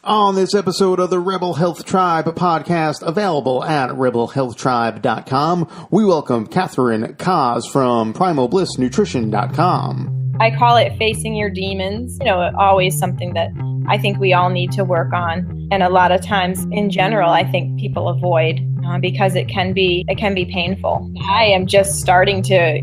On this episode of the Rebel Health Tribe podcast, available at rebelhealthtribe.com, we welcome Kathryn Kos from primalblissnutrition.com. I call it facing your demons. Always something that I think we all need to work on. And a lot of times in general, I think people avoid because it can be painful. I am just starting to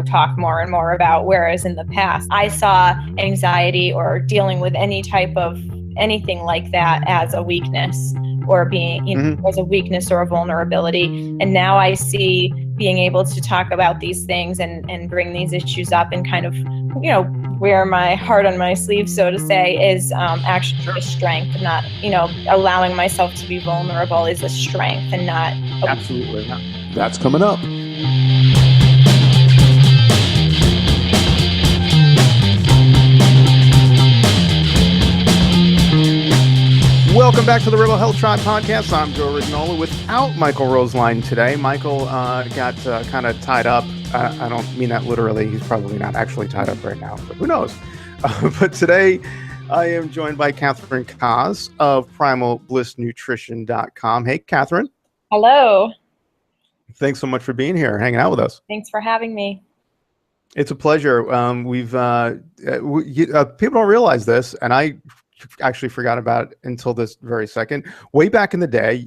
talk more and more about, whereas in the past, I saw anxiety or dealing with any type of anything like that as a weakness or being, as a weakness or a vulnerability. And now I see being able to talk about these things and bring these issues up and kind of, wear my heart on my sleeve, so to say, is actually a strength. Not, allowing myself to be vulnerable is a strength and not. Absolutely. That's coming up. Welcome back to the Rebel Health Tribe podcast. I'm Joe Rignola without Michael Roseline today. Michael got kind of tied up. I don't mean that literally. He's probably not actually tied up right now, but who knows? But today I am joined by Kathryn Kos of primalblissnutrition.com. Hey, Kathryn. Hello. Thanks so much for being here, hanging out with us. Thanks for having me. It's a pleasure. People don't realize this, and I actually forgot about it until this very second. Way back in the day,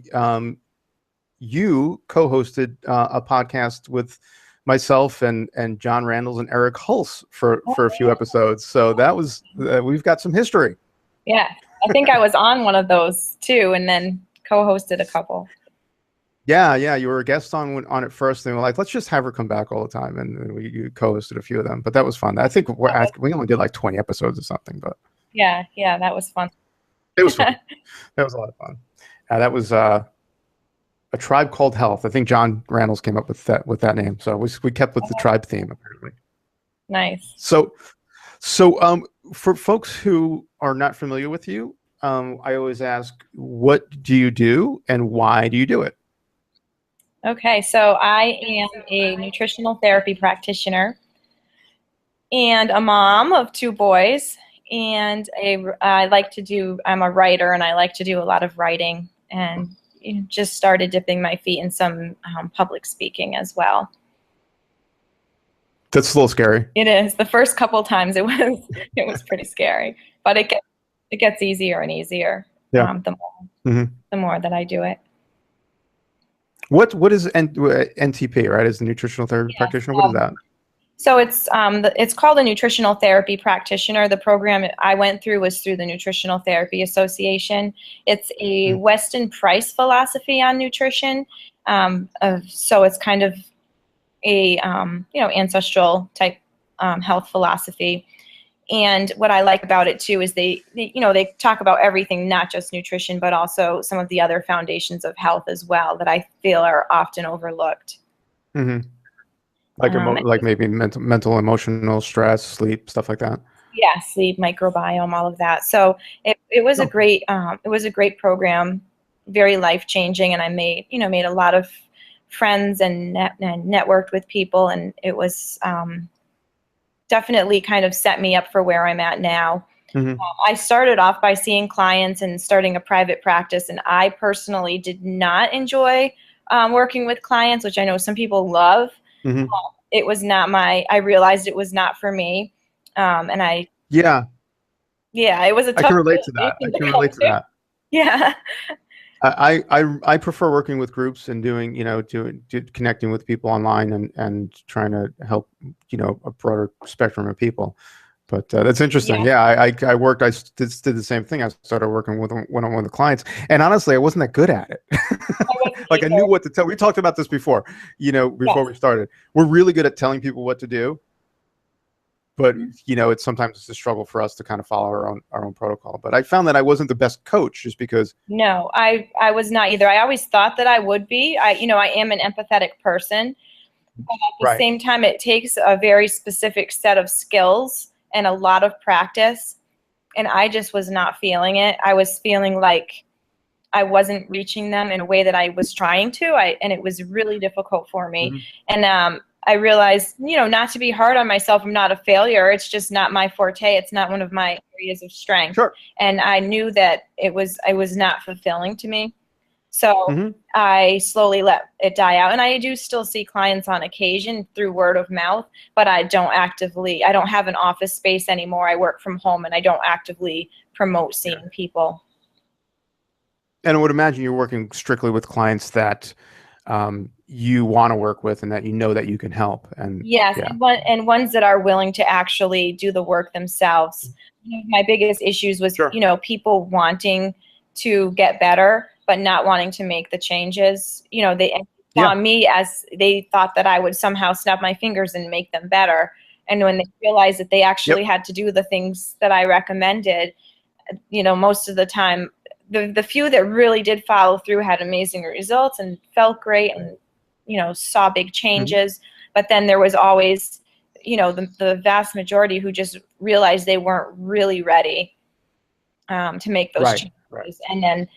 you co-hosted a podcast with myself and John Randles and Eric Hulse for a few episodes. So that was we've got some history. Yeah, I think I was on one of those too, and then co-hosted a couple. Yeah, you were a guest on it first, and we were like, let's just have her come back all the time, and you co-hosted a few of them. But that was fun. I think we only did like 20 episodes or something, but. Yeah, that was fun. It was fun. That was a lot of fun. That was A Tribe Called Health. I think John Randles came up with that name. So we kept with the tribe theme, apparently. Nice. So for folks who are not familiar with you, I always ask, what do you do and why do you do it? Okay, so I am a nutritional therapy practitioner and a mom of 2 boys. And I'm a writer, and I like to do a lot of writing, and just started dipping my feet in some public speaking as well. That's a little scary. It is. The first couple times it was pretty scary, but it gets easier and easier. Yeah. The more that I do it. What is NTP, right? Is the nutritional therapy practitioner? What is that? So it's called a nutritional therapy practitioner. The program I went through was through the Nutritional Therapy Association. It's a Weston Price philosophy on nutrition. So it's kind of a ancestral type health philosophy. And what I like about it too is they talk about everything, not just nutrition, but also some of the other foundations of health as well that I feel are often overlooked. Mm-hmm. Like maybe mental, emotional, stress, sleep, stuff like that. Yeah, sleep, microbiome, all of that. So it was a great program, very life changing, and I made a lot of friends and networked with people, and it was definitely kind of set me up for where I'm at now. Mm-hmm. I started off by seeing clients and starting a private practice, and I personally did not enjoy working with clients, which I know some people love. Mm-hmm. It was not I realized it was not for me. And it was a tough. I can relate to that. Yeah. I prefer working with groups and doing connecting with people online and trying to help, a broader spectrum of people. But that's interesting. Yeah, I did the same thing. I started working with one-on-one with clients, and honestly, I wasn't that good at it. Like I knew what to tell. We talked about this before, before we started. We're really good at telling people what to do, but it's sometimes a struggle for us to kind of follow our own protocol. But I found that I wasn't the best coach just because. No, I was not either. I always thought that I would be. I am an empathetic person, but at the same time, it takes a very specific set of skills and a lot of practice, and I just was not feeling it. I was feeling like I wasn't reaching them in a way that I was trying to, and it was really difficult for me. Mm-hmm. And I realized, not to be hard on myself. I'm not a failure. It's just not my forte. It's not one of my areas of strength. Sure. And I knew that it was not fulfilling to me. So I slowly let it die out. And I do still see clients on occasion through word of mouth, but I don't have an office space anymore. I work from home, and I don't actively promote seeing people. And I would imagine you're working strictly with clients that you want to work with and that that you can help. And yes, yeah. and ones that are willing to actually do the work themselves. My biggest issues was, people wanting to get better, but not wanting to make the changes. They saw me as they thought that I would somehow snap my fingers and make them better. And when they realized that they actually had to do the things that I recommended, most of the time, the few that really did follow through had amazing results and felt great and, saw big changes. But then there was always, the vast majority who just realized they weren't really ready to make those changes. Right. And then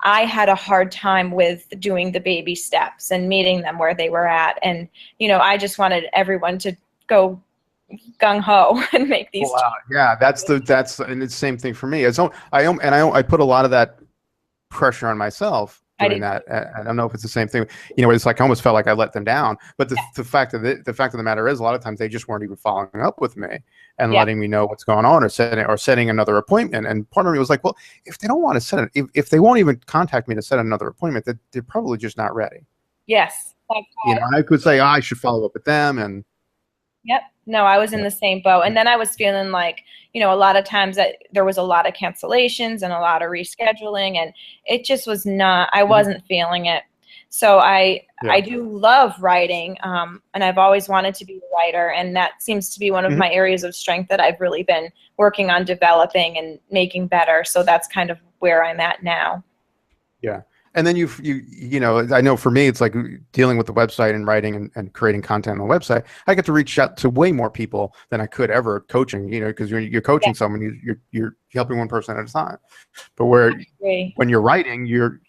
I had a hard time with doing the baby steps and meeting them where they were at. And, I just wanted everyone to go gung ho and make these. Wow. Yeah, and it's the same thing for me. I put a lot of that pressure on myself doing that. I don't know if it's the same thing. It's like I almost felt like I let them down. But the fact of the matter is, a lot of times they just weren't even following up with me and letting me know what's going on, or setting another appointment. And part of me was like, well, if they don't want to set it, if they won't even contact me to set another appointment, they're probably just not ready. Yes. And I could say, I should follow up with them. And yep. No, I was in the same boat. And then I was feeling like, a lot of times that there was a lot of cancellations and a lot of rescheduling, and it just was not, I wasn't feeling it. So I do love writing, and I've always wanted to be a writer, and that seems to be one of my areas of strength that I've really been working on developing and making better. So that's kind of where I'm at now. Yeah. And then I know for me, it's like dealing with the website and writing and creating content on the website. I get to reach out to way more people than I could ever coaching, because you're coaching someone, you're helping one person at a time. But when you're writing,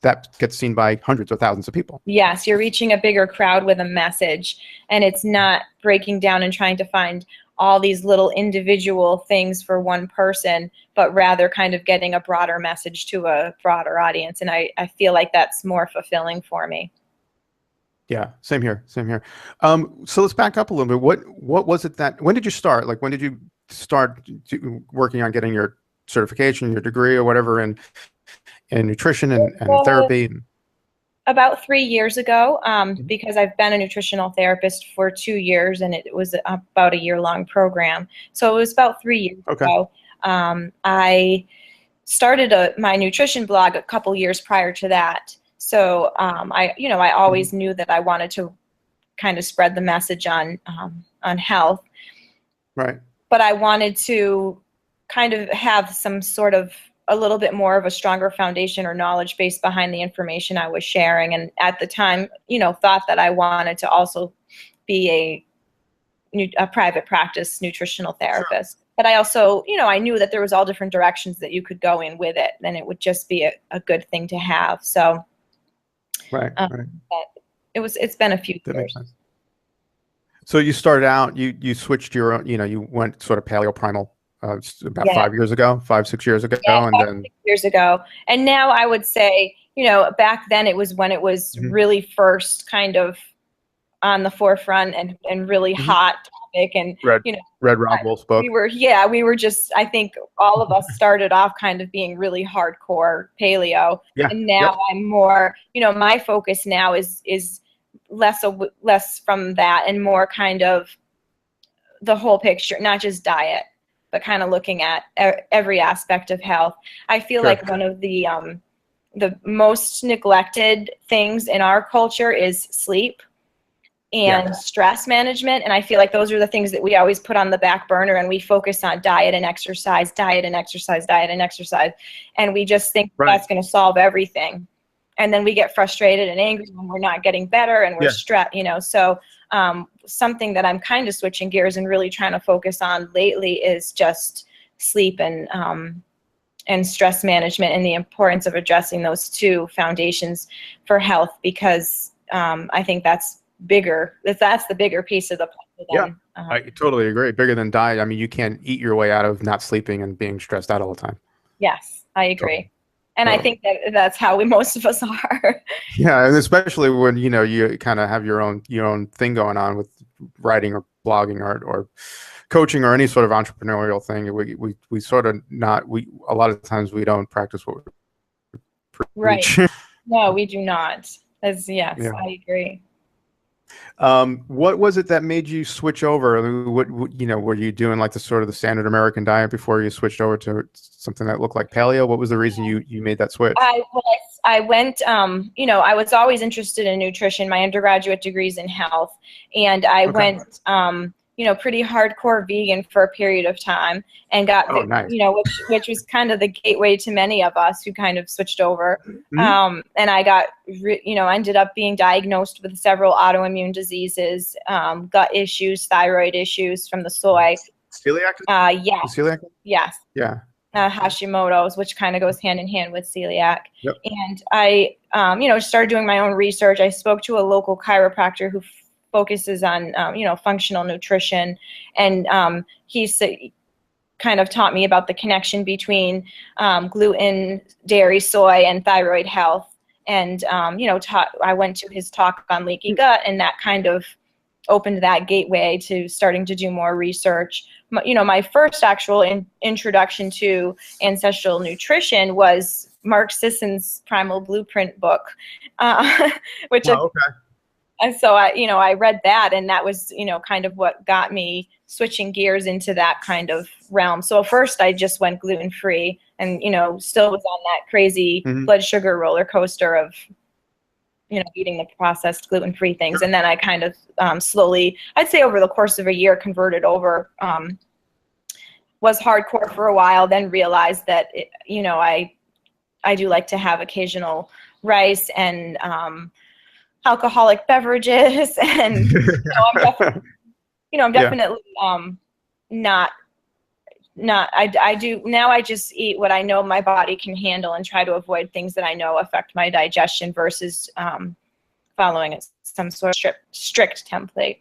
that gets seen by hundreds or thousands of people. Yes, you're reaching a bigger crowd with a message, and it's not breaking down and trying to find all these little individual things for one person, but rather kind of getting a broader message to a broader audience. And I feel like that's more fulfilling for me. Yeah, same here. So let's back up a little bit. What was it when did you start? Like, when did you start working on getting your certification, your degree or whatever in nutrition and therapy? About 3 years ago, because I've been a nutritional therapist for 2 years, and it was about a year-long program. So it was about 3 years ago. I started my nutrition blog a couple years prior to that. So I always knew that I wanted to kind of spread the message on health. Right. But I wanted to kind of have some sort of a little bit more of a stronger foundation or knowledge base behind the information I was sharing. And at the time, thought that I wanted to also be a private practice nutritional therapist. Sure. But I also, I knew that there was all different directions that you could go in with it, and it would just be a good thing to have. So right. It's been a few that years. Makes sense. So you started out, you switched your, you went sort of paleo primal. About 5 years ago, 5-6 years ago. Yeah, and 5-6 years ago. And now I would say, back then it was when it was really first kind of on the forefront and really hot topic. And, Red Rob Wolf's book. We were just, I think all of us started off kind of being really hardcore paleo. Yeah. And now I'm more, my focus now is less from that and more kind of the whole picture, not just diet, but kind of looking at every aspect of health. I feel like one of the most neglected things in our culture is sleep and stress management. And I feel like those are the things that we always put on the back burner, and we focus on diet and exercise. And we just think that's going to solve everything. And then we get frustrated and angry when we're not getting better and we're stressed, So something that I'm kind of switching gears and really trying to focus on lately is just sleep and stress management, and the importance of addressing those two foundations for health, because I think that's bigger. That's the bigger piece of the puzzle. Yeah, I totally agree. Bigger than diet. I mean, you can't eat your way out of not sleeping and being stressed out all the time. Yes, I agree. And I think that that's how most of us are. Yeah, and especially when, you know, you kind of have your own thing going on with writing or blogging or coaching or any sort of entrepreneurial thing. We sort of a lot of times we don't practice what we preach. Right. No, we do not. Yes, Yeah. I agree. What was it that made you switch over? I mean, what you know, were you doing like the sort of the standard American diet before you switched over to something that looked like paleo? What was the reason you made that switch? I went, you know, I was always interested in nutrition. My undergraduate degree's in health, and I went, you know, pretty hardcore vegan for a period of time, and got, nice. you know, which was kind of the gateway to many of us who kind of switched over. And I got, you know, ended up being diagnosed with several autoimmune diseases, gut issues, thyroid issues from the soy. Celiac? Yes. Celiac? Yes. Yeah. Hashimoto's, which kind of goes hand in hand with celiac. Yep. And I, you know, started doing my own research. I spoke to a local chiropractor who focuses on, you know, functional nutrition. And he kind of taught me about the connection between gluten, dairy, soy, and thyroid health. And, you know, I went to his talk on leaky gut, and that kind of opened that gateway to starting to do more research. You know, my first actual introduction to ancestral nutrition was Mark Sisson's Primal Blueprint book, which and so I read that, and that was, you know, kind of what got me switching gears into that kind of realm. So first I just went gluten-free, and, you know, still was on that crazy blood sugar roller coaster of, you know, eating the processed gluten-free things. And then I kind of slowly, I'd say over the course of a year, converted over, was hardcore for a while, then realized that, you know, I do like to have occasional rice and alcoholic beverages. And, I'm definitely not, I do, now I just eat what I know my body can handle and try to avoid things that I know affect my digestion versus following some sort of strict template.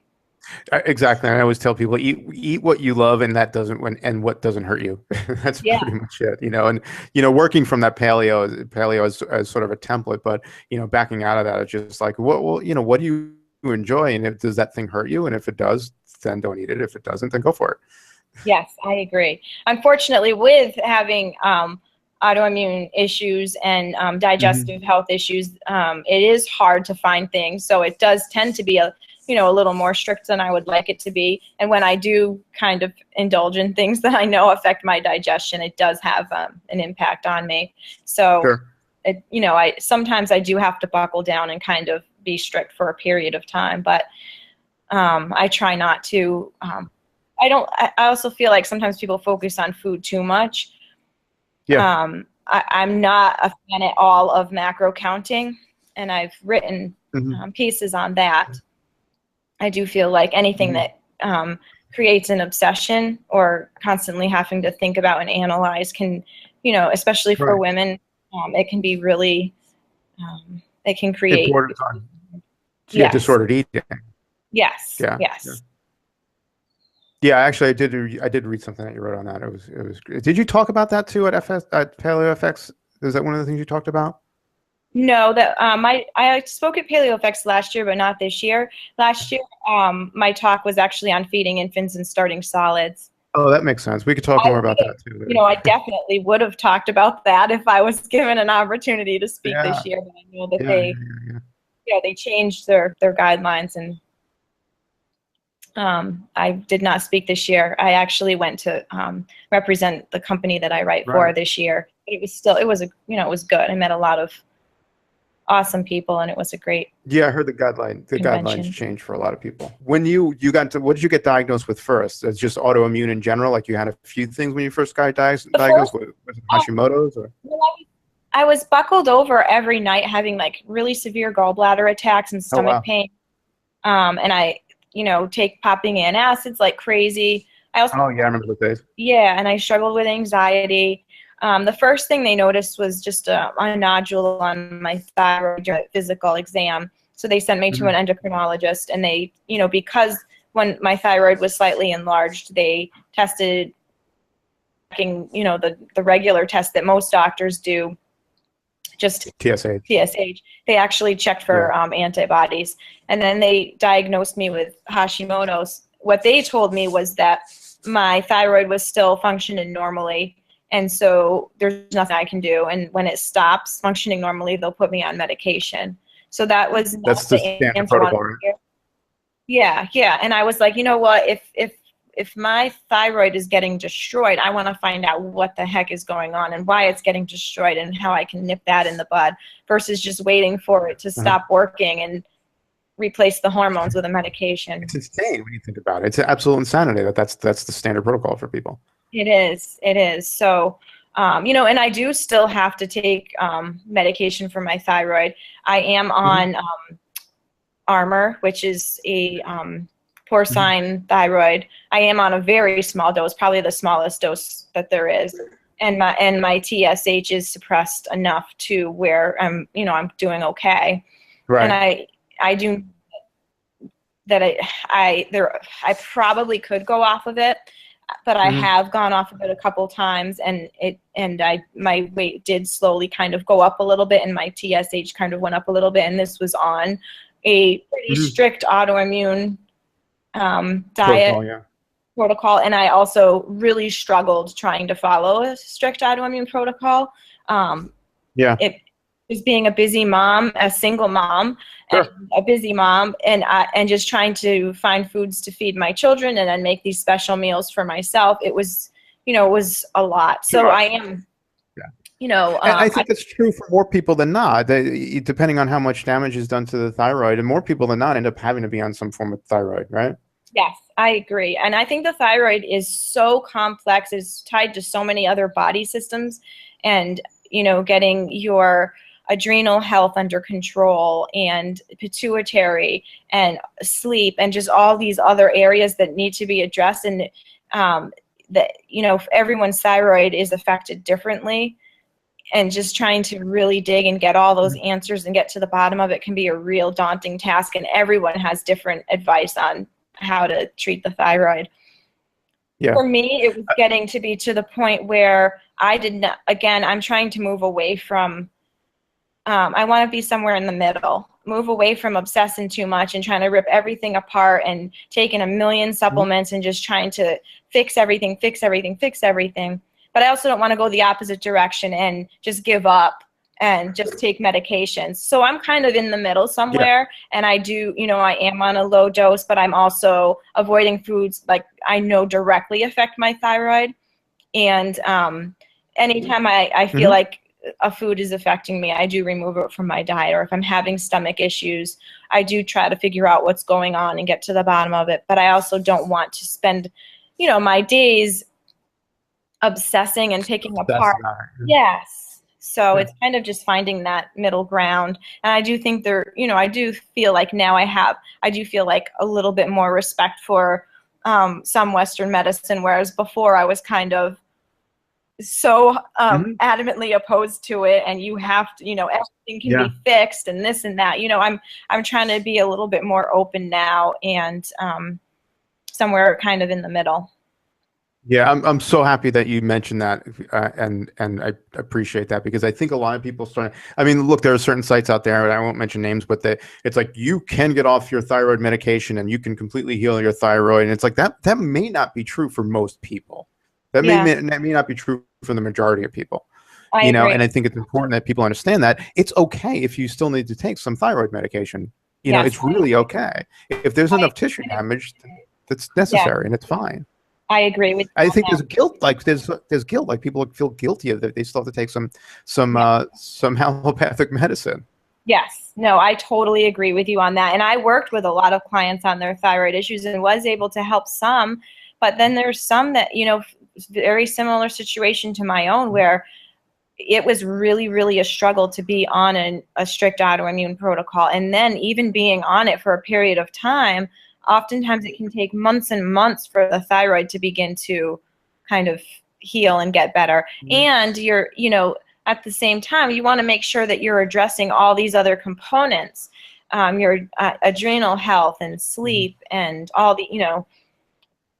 Exactly. And I always tell people, eat what you love, and that doesn't and what doesn't hurt you. That's pretty much it, you know. And, you know, working from that paleo as sort of a template, but, you know, backing out of that, it's just like, well, you know, what do you enjoy, and does that thing hurt you? And if it does, then don't eat it. If it doesn't, then go for it. Yes, I agree. Unfortunately, with having autoimmune issues and digestive health issues, it is hard to find things. So it does tend to be a little more strict than I would like it to be. And when I do kind of indulge in things that I know affect my digestion, it does have an impact on me. So, sometimes I do have to buckle down and kind of be strict for a period of time, but I try not to. I also feel like sometimes people focus on food too much. Yeah. I'm not a fan at all of macro counting, and I've written pieces on that. I do feel like anything that creates an obsession or constantly having to think about and analyze can, especially for women, it can be really, it can create disordered eating. Yes. Yeah. Yes. Yeah, actually, I did read something that you wrote on that. It was great. Did you talk about that too at PaleoFX? Is that one of the things you talked about? No, that I spoke at PaleoFX last year, but not this year. Last year, my talk was actually on feeding infants and starting solids. Oh, that makes sense. We could talk more about that too. I definitely would have talked about that if I was given an opportunity to speak this year. But I know that they changed their guidelines, and I did not speak this year. I actually went to represent the company that I write for this year. But it was good. I met a lot of awesome people, and it was a great. Yeah, I heard the guidelines changed for a lot of people. When you got to, what did you get diagnosed with first? It's just autoimmune in general. Like you had a few things when you first got diagnosed with Hashimoto's, or? I was buckled over every night, having like really severe gallbladder attacks and stomach pain. And I, take popping antacids like crazy. I also. Oh yeah, I remember those days. Yeah, and I struggled with anxiety. The first thing they noticed was just a nodule on my thyroid during a physical exam. So they sent me to an endocrinologist, and they, you know, because when my thyroid was slightly enlarged, they tested, you know, the regular test that most doctors do, just TSH. They actually checked for antibodies, and then they diagnosed me with Hashimoto's. What they told me was that my thyroid was still functioning normally, and so there's nothing I can do. And when it stops functioning normally, they'll put me on medication. So that's the standard protocol, right? Yeah, yeah. And I was like, you know what? If my thyroid is getting destroyed, I want to find out what the heck is going on and why it's getting destroyed and how I can nip that in the bud versus just waiting for it to stop working and replace the hormones with a medication. It's insane when you think about it. It's absolute insanity that's the standard protocol for people. It is. It is. So, you know, and I do still have to take medication for my thyroid. I am on Armour, which is a porcine thyroid. I am on a very small dose, probably the smallest dose that there is. And my TSH is suppressed enough to where I'm doing okay. Right. And I do that I probably could go off of it, but I have gone off of it a couple times, and my weight did slowly kind of go up a little bit, and my TSH kind of went up a little bit, and this was on a pretty strict autoimmune diet protocol, and I also really struggled trying to follow a strict autoimmune protocol. It was being a busy mom, a single mom, and a busy mom, and just trying to find foods to feed my children and then make these special meals for myself. It was, it was a lot. So I am, I think it's true for more people than not. Depending on how much damage is done to the thyroid, and more people than not end up having to be on some form of thyroid, right? Yes, I agree. And I think the thyroid is so complex, it's tied to so many other body systems, and, getting your adrenal health under control and pituitary and sleep and just all these other areas that need to be addressed. And everyone's thyroid is affected differently, and just trying to really dig and get all those answers and get to the bottom of it can be a real daunting task. And everyone has different advice on how to treat the thyroid. Yeah. For me, it was getting to be to the point where I'm trying to move away from, I want to be somewhere in the middle, move away from obsessing too much and trying to rip everything apart and taking a million supplements and just trying to fix everything. But I also don't want to go the opposite direction and just give up and just take medications. So I'm kind of in the middle somewhere, and I do, I am on a low dose, but I'm also avoiding foods like I know directly affect my thyroid. And anytime I feel like a food is affecting me, I do remove it from my diet. Or if I'm having stomach issues, I do try to figure out what's going on and get to the bottom of it. But I also don't want to spend, my days obsessing and picking apart. Yes. So it's kind of just finding that middle ground. And I do think I do feel like now I do feel like a little bit more respect for some Western medicine, whereas before I was kind of so adamantly opposed to it, and you have to, everything can be fixed and this and that. I'm trying to be a little bit more open now, and somewhere kind of in the middle. Yeah, I'm so happy that you mentioned that, and I appreciate that, because I think a lot of people look, there are certain sites out there, and I won't mention names, but it's like you can get off your thyroid medication and you can completely heal your thyroid, and it's like that may not be true for most people. That may not be true for the majority of people. I agree. And I think it's important that people understand that it's okay if you still need to take some thyroid medication. It's really okay if there's enough tissue damage that's necessary, and it's fine. I agree with you. I think there's guilt, there's guilt, like people feel guilty of that they still have to take some allopathic medicine. Yes, no, I totally agree with you on that. And I worked with a lot of clients on their thyroid issues and was able to help some, but then there's some that, very similar situation to my own, where it was really, really a struggle to be on a strict autoimmune protocol. And then even being on it for a period of time, oftentimes it can take months and months for the thyroid to begin to kind of heal and get better. And you're, at the same time, you want to make sure that you're addressing all these other components. your adrenal health and sleep and all the,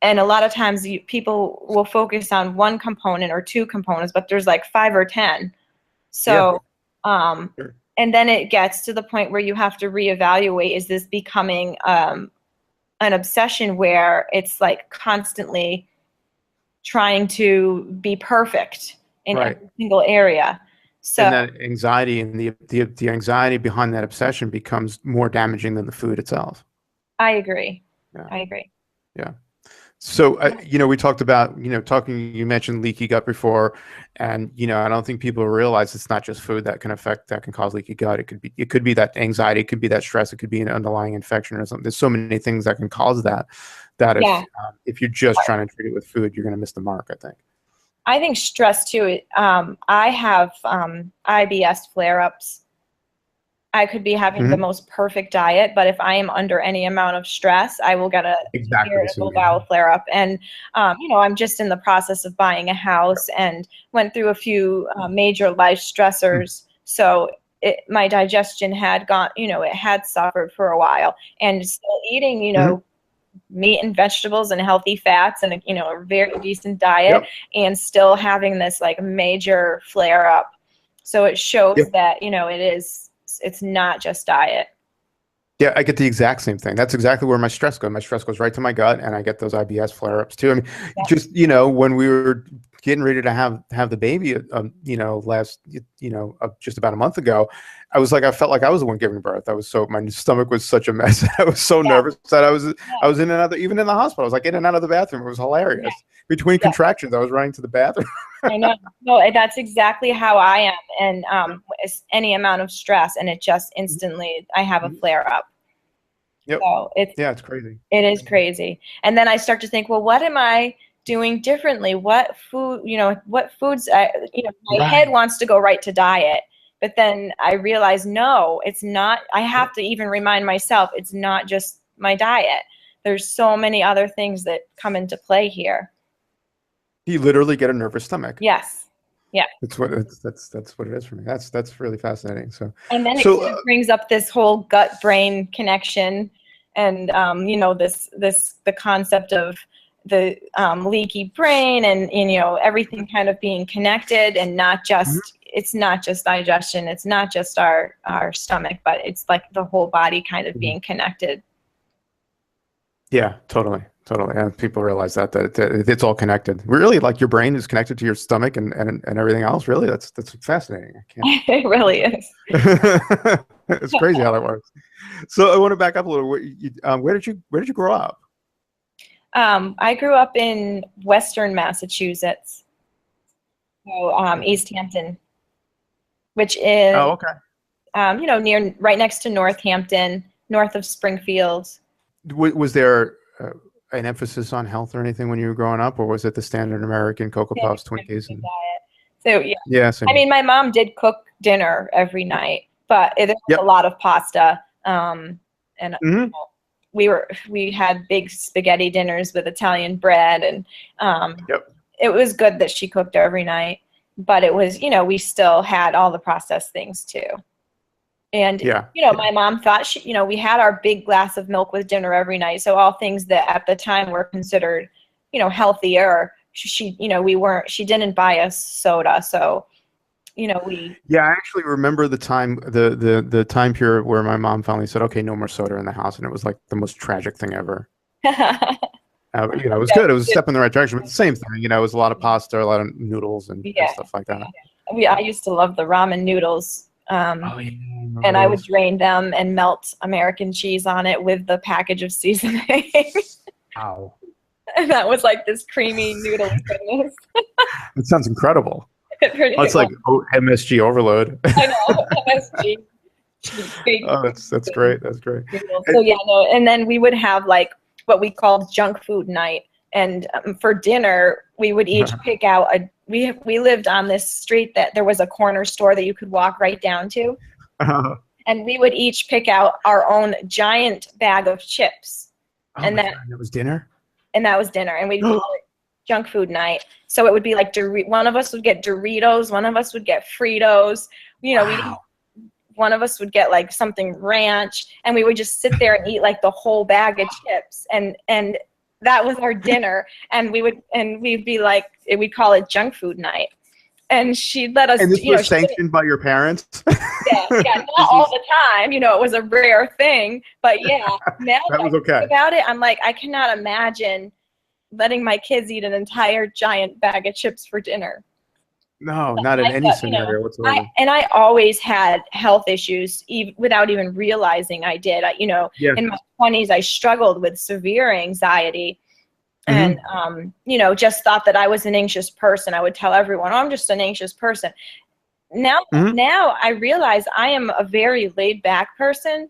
and a lot of times people will focus on one component or two components, but there's like 5 or 10. So, Sure. and then it gets to the point where you have to reevaluate, is this becoming an obsession where it's like constantly trying to be perfect in every single area. So, and that anxiety and the anxiety behind that obsession becomes more damaging than the food itself. I agree. Yeah. I agree. Yeah. So, we talked about, you mentioned leaky gut before, and, I don't think people realize it's not just food that can cause leaky gut. It could be that anxiety, it could be that stress, it could be an underlying infection or something. There's so many things that can cause that if you're just trying to treat it with food, you're going to miss the mark, I think. I think stress too. I have IBS flare-ups. I could be having the most perfect diet, but if I am under any amount of stress, I will get a irritable bowel flare-up. And, I'm just in the process of buying a house and went through a few major life stressors. So my digestion had gone, it had suffered for a while. And still eating, meat and vegetables and healthy fats and, a very decent diet and still having this like major flare-up. So it shows that, it's not just diet. Yeah, I get the exact same thing. That's exactly where my stress goes. My stress goes right to my gut, and I get those IBS flare-ups too. I mean, just, when we were getting ready to have the baby, last, just about a month ago, I felt like I was the one giving birth. My stomach was such a mess. I was so nervous that I was in and out even in the hospital. I was like in and out of the bathroom. It was hilarious. Between contractions, I was running to the bathroom. I know. No, that's exactly how I am. And any amount of stress, and it just instantly, I have a flare up. Yep. So it's crazy. It is crazy. And then I start to think, well, what am I doing differently? What food, what foods, my head wants to go right to diet. But then I realize, no, it's not. I have to even remind myself, it's not just my diet. There's so many other things that come into play here. You literally get a nervous stomach. Yes. Yeah. That's what it is for me. That's really fascinating. So, and then it brings up this whole gut brain connection, and the concept of the leaky brain, and everything kind of being connected, and not just it's not just digestion, it's not just our stomach, but it's like the whole body kind of being connected. Yeah, totally. And people realize that it's all connected. Really, like your brain is connected to your stomach and everything else. Really, that's fascinating. It really is. It's crazy how that works. So I want to back up a little. Where did you grow up? I grew up in Western Massachusetts, so East Hampton, which is right next to Northampton, north of Springfield. Was there an emphasis on health or anything when you were growing up, or was it the standard American Cocoa Puffs, Twinkies? So I mean, my mom did cook dinner every night, but it was a lot of pasta. And we had big spaghetti dinners with Italian bread, and it was good that she cooked every night. But it was, we still had all the processed things too. And, my mom thought we had our big glass of milk with dinner every night. So all things that at the time were considered, healthier. She didn't buy us soda. So, I actually remember the time, the time period where my mom finally said, okay, no more soda in the house. And it was like the most tragic thing ever. It was good. It was a step in the right direction, but the same thing, it was a lot of pasta, a lot of noodles and stuff like that. I used to love the ramen noodles. And I would drain them and melt American cheese on it with the package of seasoning. Wow. And that was like this creamy noodle goodness. It sounds incredible. It's like MSG overload. I know, MSG. That's great. That's great. So and then we would have like what we called junk food night. And for dinner, we would each pick out we lived on this street that there was a corner store that you could walk right down to. And we would each pick out our own giant bag of chips. And that was dinner? And that was dinner. And we'd call it junk food night. So it would be like one of us would get Doritos, one of us would get Fritos. one of us would get like something ranch, and we would just sit there and eat like the whole bag of chips, and that was our dinner. And we'd be like, we'd call it junk food night. And she'd let us. And this was sanctioned by your parents? Yeah, not all the time. It was a rare thing, but yeah. Now that was okay. About it, I'm like, I cannot imagine letting my kids eat an entire giant bag of chips for dinner. No, not in any scenario whatsoever. I always had health issues without even realizing I did. In my 20s, I struggled with severe anxiety. And, just thought that I was an anxious person. I would tell everyone, I'm just an anxious person. Now I realize I am a very laid back person.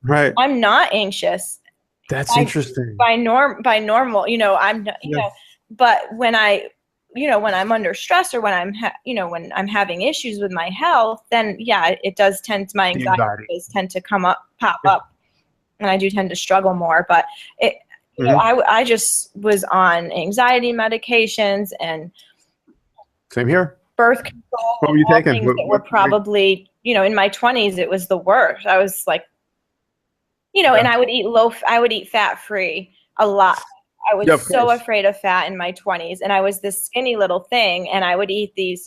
Right. I'm not anxious. That's interesting. By normal, I'm, but when when I'm under stress, or when I'm, when I'm having issues with my health, then it does my anxiety does tend to pop up, and I do tend to struggle more. But I just was on anxiety medications and same here. Birth control. What were you taking? Things that were probably, in my 20s, it was the worst. I was like, and I would eat fat-free a lot. I was so afraid of fat in my 20s, and I was this skinny little thing, and I would eat these,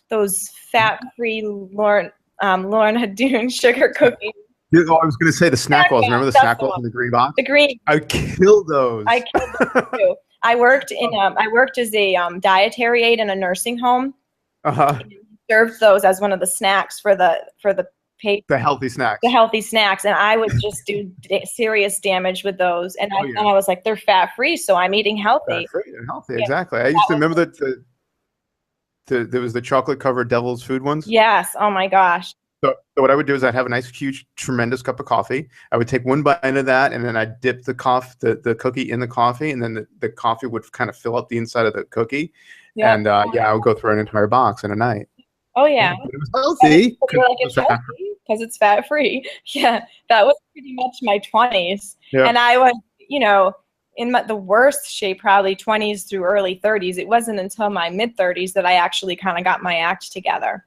those fat-free Lauren Haddoon sugar cookies. Oh, I was going to say the snack balls. Remember the snack balls in the green box? The green. I killed those. I killed those too. I worked as a dietary aide in a nursing home. Served those as one of the snacks for the healthy snacks. The healthy snacks, and I would just do serious damage with those. And I was like, they're fat free, so I'm eating healthy. Fat-free and healthy, exactly. I used to remember that there was the chocolate covered devil's food ones. Yes. Oh my gosh. So what I would do is I'd have a nice, huge, tremendous cup of coffee. I would take one bite of that, and then I'd dip the cookie in the coffee, and then the coffee would kind of fill up the inside of the cookie. Yeah. And I would go through an entire box in a night. Oh yeah. But it was healthy. It's healthy because it's fat free. Yeah, that was pretty much my 20s, and I was, in the worst shape, probably 20s through early 30s. It wasn't until my mid 30s that I actually kind of got my act together.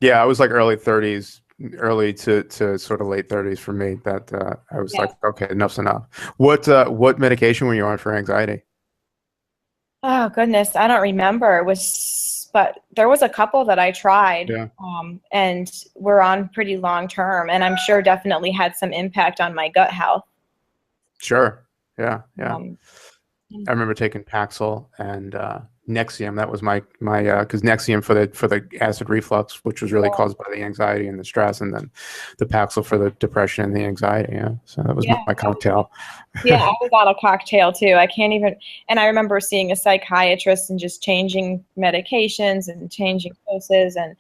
Yeah, I was like early 30s, early to sort of late 30s for me. That I was like, okay, enough's enough. What medication were you on for anxiety? Oh goodness, I don't remember. But there was a couple that I tried, and were on pretty long term, and I'm sure definitely had some impact on my gut health. Sure. Yeah. I remember taking Paxil and Nexium. That was my because Nexium for the acid reflux, which was really caused by the anxiety and the stress, and then the Paxil for the depression and the anxiety. Yeah, so that was my cocktail. Yeah, I was on a cocktail too. I can't even. And I remember seeing a psychiatrist and just changing medications and changing doses, and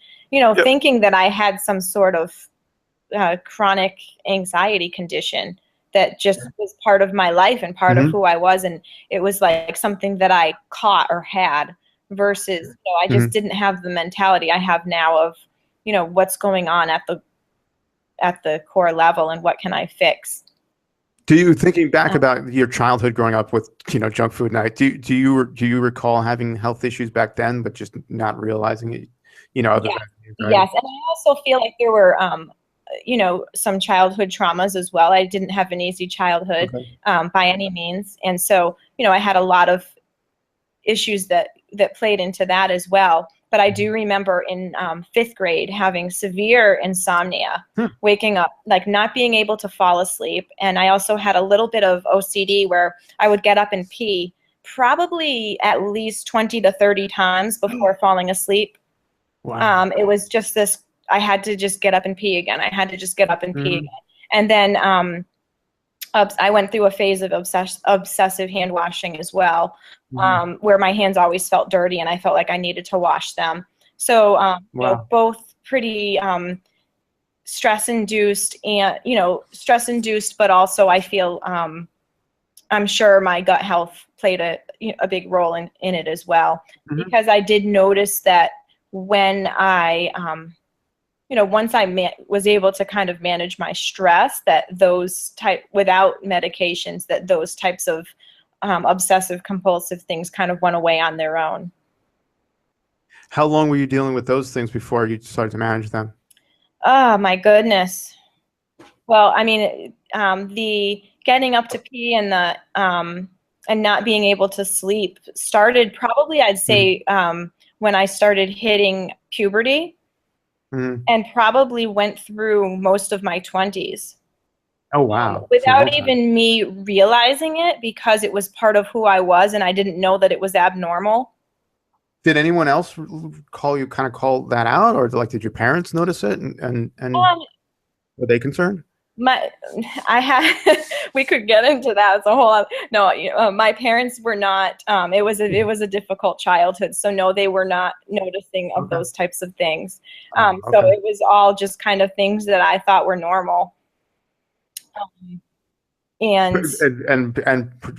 thinking that I had some sort of chronic anxiety condition that just was part of my life and part of who I was. And it was like something that I caught or had versus, I just didn't have the mentality I have now of, what's going on at the core level and what can I fix. Do you, thinking back about your childhood growing up with, junk food night, do you recall having health issues back then, but just not realizing it, other than anxiety? Yes. And I also feel like there were, some childhood traumas as well. I didn't have an easy childhood by any means. And so, I had a lot of issues that played into that as well. But I do remember in 5th grade having severe insomnia, waking up, like not being able to fall asleep. And I also had a little bit of OCD where I would get up and pee probably at least 20 to 30 times before falling asleep. Wow. It was just this, I had to just get up and pee again. I had to just get up and pee again. And then I went through a phase of obsessive hand washing as well, where my hands always felt dirty and I felt like I needed to wash them. So both pretty stress-induced, but also I feel I'm sure my gut health played a big role in it as well, because I did notice that when I once I was able to kind of manage my stress, that without medications, that those types of obsessive compulsive things kind of went away on their own. How long were you dealing with those things before you started to manage them? Oh my goodness. Well, I mean, the getting up to pee and the and not being able to sleep started probably, I'd say, when I started hitting puberty, and probably went through most of my 20s. Oh, wow. Without even me realizing it, because it was part of who I was and I didn't know that it was abnormal. Did anyone else call that out, or like did your parents notice it, and were they concerned? We could get into that. It's a whole lot. No, my parents were not. It was a difficult childhood, so no, they were not noticing of those types of things. So it was all just kind of things that I thought were normal. And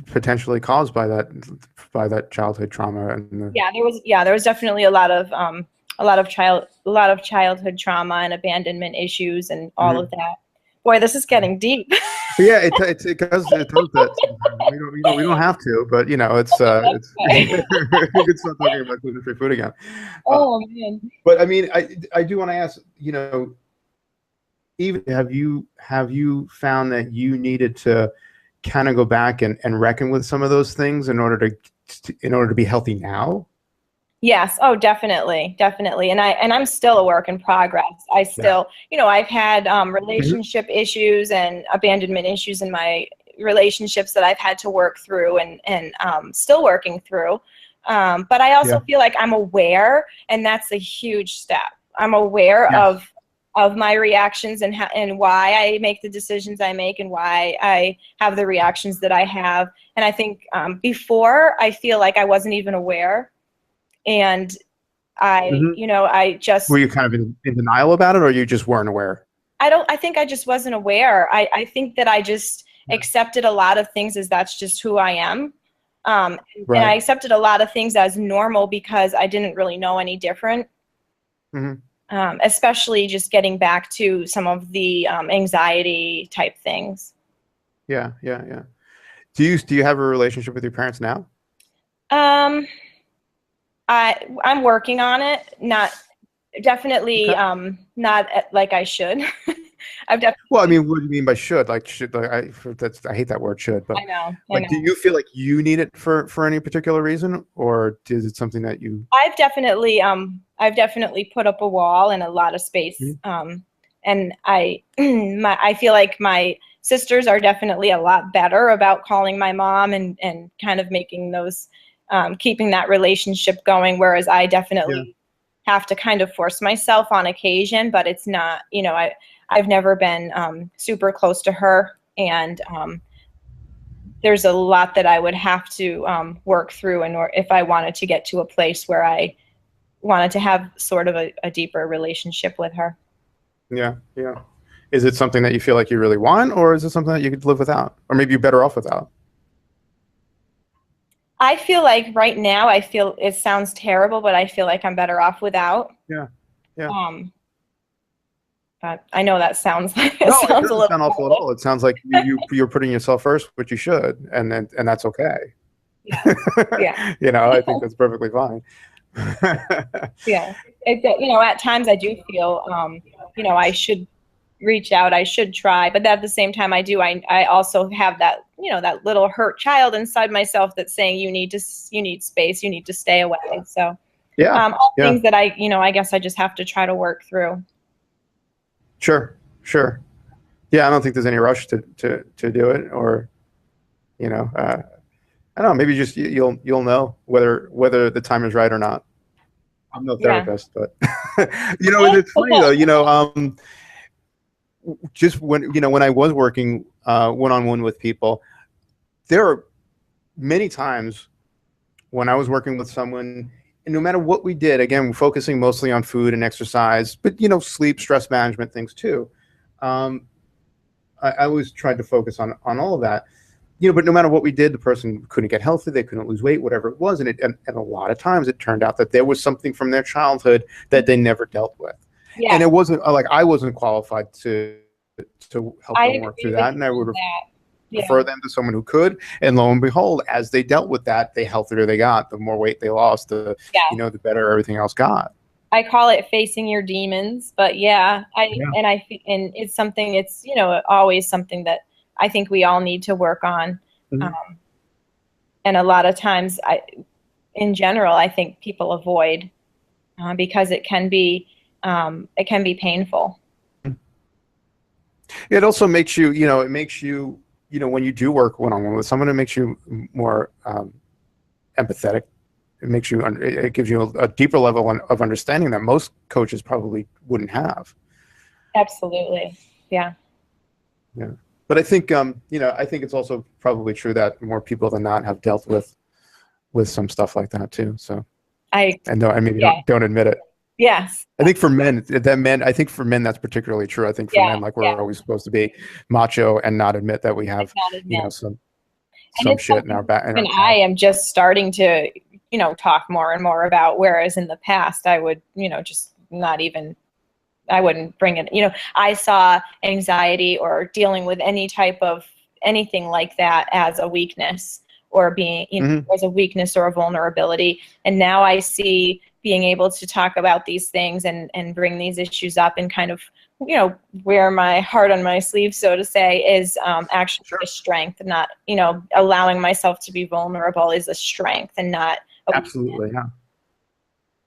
potentially caused by that childhood trauma. And there was definitely a lot of childhood trauma and abandonment issues and all of that. Boy, this is getting deep. Yeah, it does that. We don't have to, but it's we could start talking about gluten-free food again. Oh man! But I mean, I do want to ask, even have you found that you needed to kind of go back and reckon with some of those things in order to be healthy now? Yes. Oh, definitely. And I'm still a work in progress. I still, I've had relationship issues and abandonment issues in my relationships that I've had to work through and still working through. But I also feel like I'm aware, and that's a huge step. I'm aware of my reactions and why I make the decisions I make and why I have the reactions that I have. And I think before, I feel like I wasn't even aware. And I just... Were you kind of in denial about it, or you just weren't aware? I think I just wasn't aware. I think that I just accepted a lot of things as that's just who I am. And I accepted a lot of things as normal because I didn't really know any different. Especially just getting back to some of the anxiety type things. Yeah. Do you have a relationship with your parents now? I'm working on it. Definitely not like I should. Well, I mean, what do you mean by should? Like should? Like, I hate that word should. But I know. Do you feel like you need it for any particular reason, or is it something that you? I've definitely put up a wall and a lot of space. And I feel like my sisters are definitely a lot better about calling my mom and kind of making those, keeping that relationship going. Whereas I definitely have to kind of force myself on occasion, but it's not, I've never been super close to her, and there's a lot that I would have to work through if I wanted to get to a place where I wanted to have sort of a deeper relationship with her. Yeah. Is it something that you feel like you really want, or is it something that you could live without, or maybe you're better off without? I feel like right now, it sounds terrible, but I feel like I'm better off without. Yeah. I know that sounds like it doesn't sound awful at all. It sounds like you're putting yourself first, which you should, and that's okay. Yeah. I think that's perfectly fine. Yeah. At times I do feel, I should reach out, I should try, but at the same time I do. I also have that, that little hurt child inside myself that's saying you need space, you need to stay away. So things that I guess I just have to try to work through. Sure. Yeah, I don't think there's any rush to do it, or I don't know, maybe just you'll know whether the time is right or not. I'm no therapist, but it's funny though, just when I was working one-on-one with people, there are many times when I was working with someone, and no matter what we did, again, focusing mostly on food and exercise, but sleep, stress management, things too. I always tried to focus on all of that. But no matter what we did, the person couldn't get healthy, they couldn't lose weight, whatever it was, and a lot of times it turned out that there was something from their childhood that they never dealt with. Yeah. And it wasn't like I wasn't qualified to help them work through that, and I would refer them to someone who could. And lo and behold, as they dealt with that, the healthier they got, the more weight they lost, the better everything else got. I call it facing your demons, but yeah, Yeah. and it's something, it's, always something that I think we all need to work on. Mhm. Um, and a lot of times in general, I think people avoid, because it can be painful. It also makes you, it makes you, when you do work one-on-one with someone, it makes you more empathetic. It makes you, it gives you a deeper level of understanding that most coaches probably wouldn't have. Absolutely. Yeah. Yeah. But I think, I think it's also probably true that more people than not have dealt with some stuff like that too. So, and no, I mean, you Yeah. don't admit it. Yes. I think for men, I think for men, that's particularly true. I think for men, like, we're always supposed to be macho and not admit that we have, Not admit. some shit in our back. And I am just starting to, talk more and more about, whereas in the past I would, just not even, I wouldn't bring it. I saw anxiety or dealing with any type of anything like that as a weakness, or being, as a weakness or a vulnerability. And now I see being able to talk about these things and bring these issues up and kind of, wear my heart on my sleeve, so to say, is actually a strength. Not, allowing myself to be vulnerable is a strength and not a Absolutely, yeah.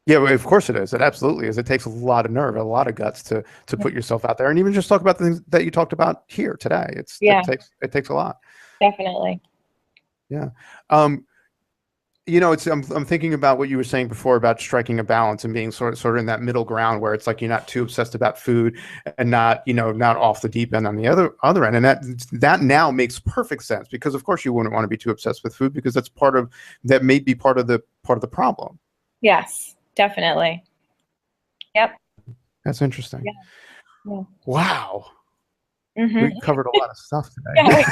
Yeah, well, of course it is. It absolutely is. It takes a lot of nerve, a lot of guts to put yourself out there, and even just talk about the things that you talked about here today. It takes a lot. Definitely. Yeah. I'm thinking about what you were saying before about striking a balance and being sort of in that middle ground where it's like you're not too obsessed about food and not, not off the deep end on the other end. And that now makes perfect sense, because of course you wouldn't want to be too obsessed with food, because that may be part of the problem. Yes, definitely. Yep. That's interesting. Yeah. Yeah. Wow. Mm-hmm. We covered a lot of stuff today.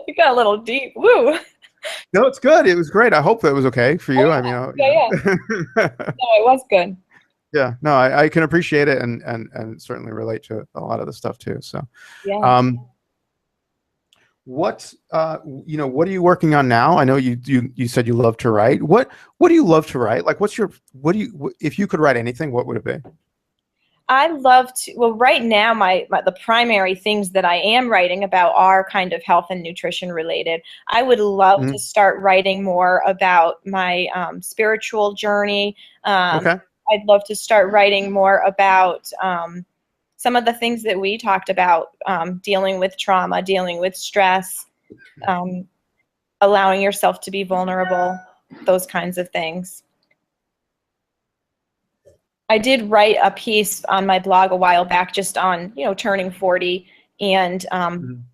We got a little deep. Woo. No, it's good. It was great. I hope that was okay for you. Yeah. I mean, Yeah. No, it was good. Yeah, no, I can appreciate it and certainly relate to a lot of the stuff too. So, yeah. What are you working on now? I know you said you love to write. What do you love to write? Like, if you could write anything, what would it be? I love to, well, right now, the primary things that I am writing about are kind of health and nutrition related. I would love to start writing more about my spiritual journey. Okay. I'd love to start writing more about some of the things that we talked about, dealing with trauma, dealing with stress, allowing yourself to be vulnerable, those kinds of things. I did write a piece on my blog a while back just on, turning 40 and, some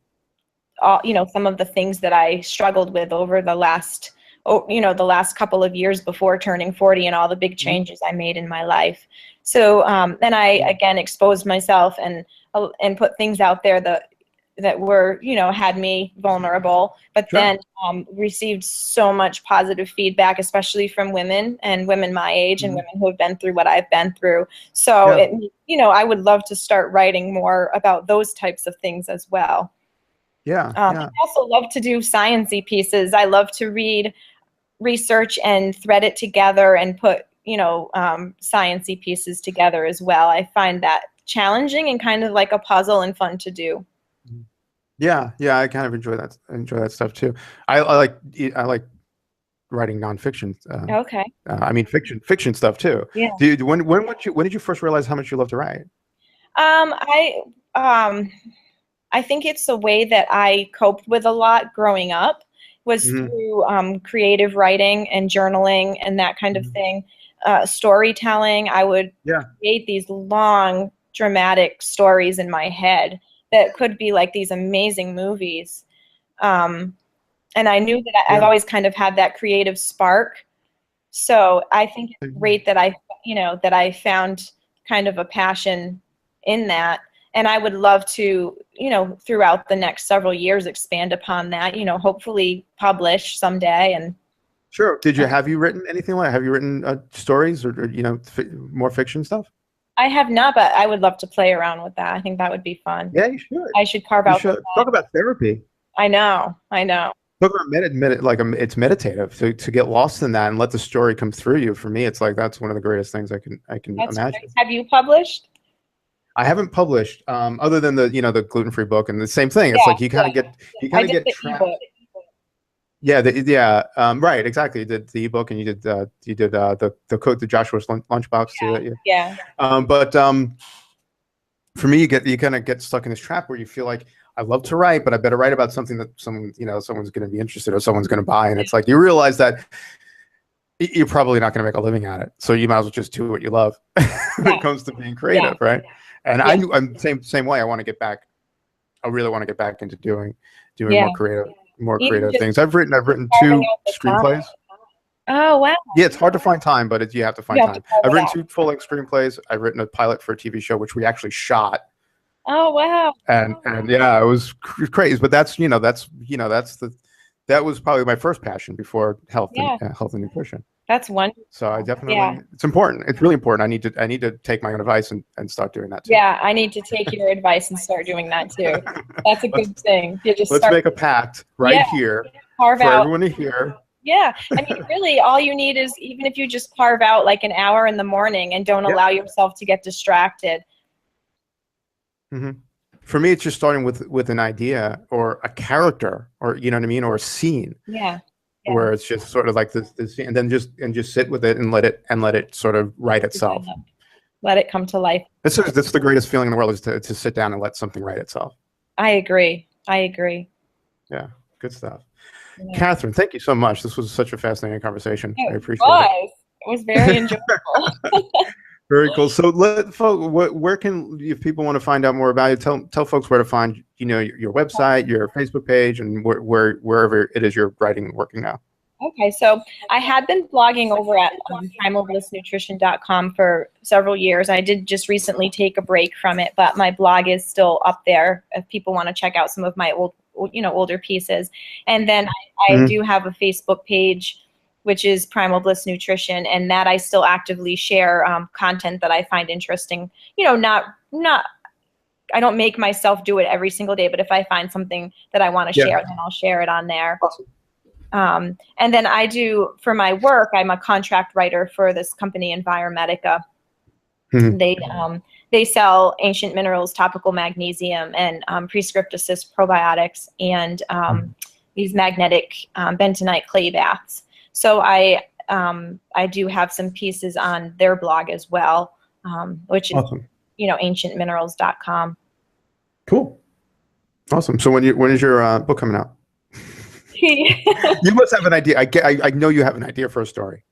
of the things that I struggled with over the last couple of years before turning 40 and all the big changes I made in my life. So then I, again, exposed myself and put things out there that were, had me vulnerable, but then received so much positive feedback, especially from women my age and women who have been through what I've been through. So, I would love to start writing more about those types of things as well. Yeah. I also love to do science-y pieces. I love to read, research, and thread it together and put, science-y pieces together as well. I find that challenging and kind of like a puzzle and fun to do. Yeah, I kind of enjoy that stuff too. I like writing nonfiction. Okay. I mean fiction stuff too. Yeah. When did you first realize how much you love to write? I think it's the way that I coped with a lot growing up was through creative writing and journaling and that kind of thing. Storytelling. I would create these long, dramatic stories in my head that could be like these amazing movies. And I knew that I've always kind of had that creative spark. So I think it's great that that I found kind of a passion in that. And I would love to, throughout the next several years, expand upon that, hopefully publish someday. And sure. Have you written anything have you written stories or more fiction stuff? I have not, but I would love to play around with that. I think that would be fun. Yeah, you should. I should carve out. Talk about therapy. I know. Look, it's meditative to get lost in that and let the story come through you. For me, it's like that's one of the greatest things I can That's imagine. great. Have you published? I haven't published, other than the gluten-free book, and the same thing. It's Yeah, like you kind of I did get the trapped. ebook. Right, exactly. You did the ebook, and you did the code, the Joshua's lunchbox too. Yeah. But for me, you kind of get stuck in this trap where you feel like I love to write, but I better write about something that someone's going to be interested or someone's going to buy, and it's like you realize that you're probably not going to make a living at it, so you might as well just do what you love when it comes to being creative, right? And I'm same way. I want to get back. I really want to get back into doing more creative things. I've written 2 screenplays. Oh, wow. Yeah, it's hard to find time, but you have to find time. I've written 2 full-length screenplays. I've written a pilot for a TV show, which we actually shot. Oh, wow. And yeah, it was crazy. But that was probably my first passion before health and nutrition. That's wonderful. So I definitely, it's important. It's really important. I need to take my own advice and start doing that too. Yeah, I need to take your advice and start doing that too. That's a good thing. Let's make a pact here for everyone to hear. Yeah, I mean, really, all you need is, even if you just carve out like an hour in the morning and don't allow yourself to get distracted. Mm-hmm. For me, it's just starting with an idea or a character, or you know what I mean, or a scene. Yeah. Where it's just sort of like this, and then just sit with it and let it sort of write itself. Let it come to life. That's the greatest feeling in the world, is to sit down and let something write itself. I agree. Yeah, good stuff. Yeah. Kathryn, thank you so much. This was such a fascinating conversation. I appreciate it. It was very enjoyable. Very cool. So where can, if people want to find out more about you, tell folks where to find, your website, your Facebook page, and wherever it is you're writing and working now. Okay, so I had been blogging over at primalblissnutrition.com for several years. I did just recently take a break from it, but my blog is still up there if people want to check out some of my older pieces. And then I do have a Facebook page, which is Primal Bliss Nutrition, and that I still actively share content that I find interesting. I don't make myself do it every single day, but if I find something that I want to share, then I'll share it on there. Awesome. And then I do, for my work, I'm a contract writer for this company, Enviromedica. They sell ancient minerals, topical magnesium, and Prescript Assist probiotics, and these magnetic bentonite clay baths. So I do have some pieces on their blog as well, which is awesome. Ancientminerals.com. Cool. Awesome. So when is your book coming out? You must have an idea. I know you have an idea for a story.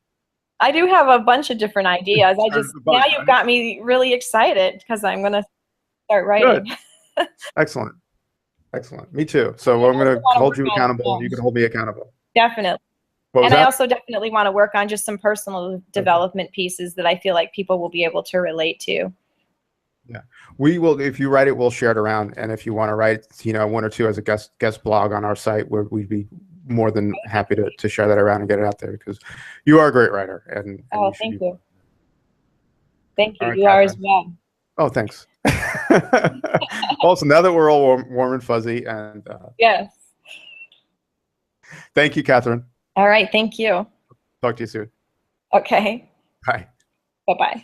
I do have a bunch of different ideas. Now you've got me really excited because I'm going to start writing. Good. Excellent. Me too. So I'm going to hold you accountable, and you can hold me accountable. Definitely. And I also definitely want to work on just some personal development pieces that I feel like people will be able to relate to. Yeah, we will. If you write it, we'll share it around. And if you want to write, 1 or 2 as a guest blog on our site, we'd be more than happy to share that around and get it out there, because you are a great writer. And thank you. Thank you. You are as well. Oh, thanks. Also, now that we're all warm and fuzzy, and yes. Thank you, Kathryn. All right. Thank you. Talk to you soon. Okay. Bye. Bye-bye.